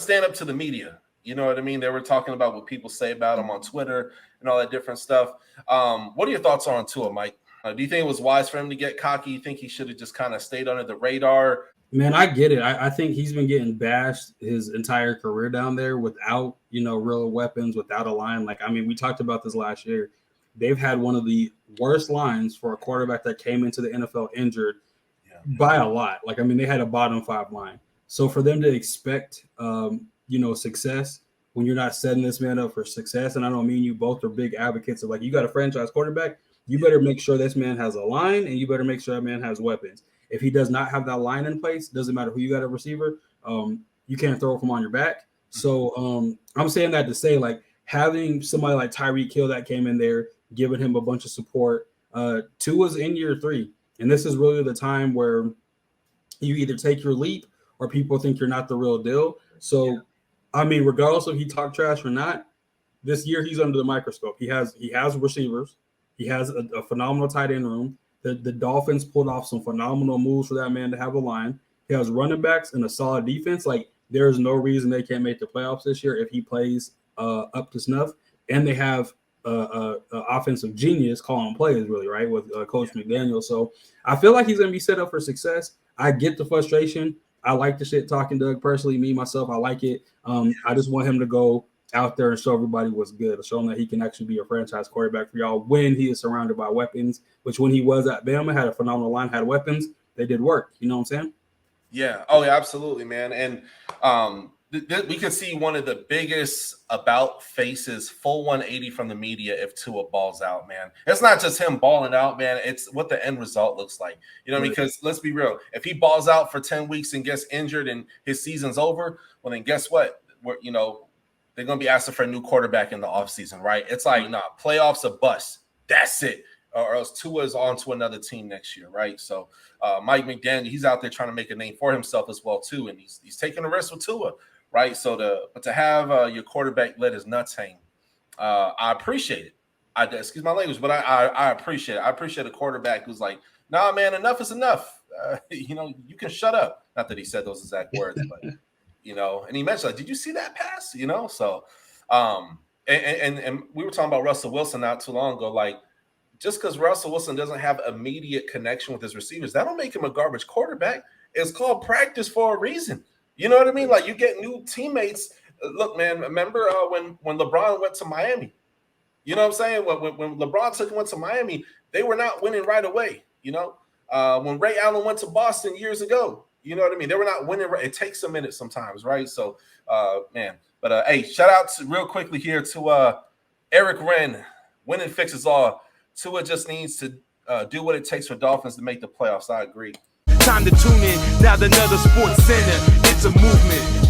stand up to the media. You know what I mean? They were talking about what people say about him on Twitter and all that different stuff. What are your thoughts on Tua, Mike? Do you think it was wise for him to get cocky? You think he should have just kind of stayed under the radar? Man, I get it. I think he's been getting bashed his entire career down there without, real weapons, without a line. Like, I mean, we talked about this last year. They've had one of the worst lines for a quarterback that came into the NFL injured by a lot. Like, I mean, they had a bottom 5 line. So for them to expect, success when you're not setting this man up for success, and I don't mean you both are big advocates of, like, you got a franchise quarterback, you better make sure this man has a line, and you better make sure that man has weapons. If he does not have that line in place, doesn't matter who you got a receiver, you can't throw from on your back. So I'm saying that to say, like, having somebody like Tyreek Hill that came in there, giving him a bunch of support. Tua's in year 3, and this is really the time where you either take your leap or people think you're not the real deal. So, I mean, regardless if he talk trash or not, this year he's under the microscope. He has receivers. He has a phenomenal tight end room. The Dolphins pulled off some phenomenal moves for that man to have a line. He has running backs and a solid defense. Like, there's no reason they can't make the playoffs this year if he plays up to snuff. And they have an offensive genius calling plays, really, right, with Coach McDaniel. So I feel like he's going to be set up for success. I get the frustration. I like the shit talking Doug personally. Me, myself, I like it. I just want him to go out there and show everybody what's good, show him that he can actually be a franchise quarterback for y'all when he is surrounded by weapons, which when he was at Bama, had a phenomenal line, had weapons. They did work. You know what I'm saying? Yeah. Oh, yeah, absolutely, man. And we could see one of the biggest about faces, full 180 from the media if Tua balls out, man. It's not just him balling out, man. It's what the end result looks like. You know, because let's be real. If he balls out for 10 weeks and gets injured and his season's over, well, then guess what? They're going to be asking for a new quarterback in the offseason, right? It's like, nah, playoffs a bust. That's it. Or else Tua's on to another team next year, right? So Mike McDaniel, he's out there trying to make a name for himself as well, too, and he's taking a risk with Tua, right? So to have your quarterback let his nuts hang, I appreciate it. Excuse my language, but I appreciate it. I appreciate a quarterback who's like, nah, man, enough is enough. You can shut up. Not that he said those exact words, but – and he mentioned, like, did you see that pass? So, and we were talking about Russell Wilson not too long ago. Like, just because Russell Wilson doesn't have immediate connection with his receivers, that don't make him a garbage quarterback. It's called practice for a reason. You know what I mean? Like, you get new teammates. Look, man, remember when LeBron went to Miami? You know what I'm saying? When LeBron went to Miami, they were not winning right away. When Ray Allen went to Boston years ago, you know what I mean? They were not winning. It takes a minute sometimes, right? So, man. But, hey, shout out real quickly here to Eric Wren. Winning fixes all. Tua just needs to do what it takes for Dolphins to make the playoffs. I agree. Time to tune in. Now another Sports Center. It's a movement.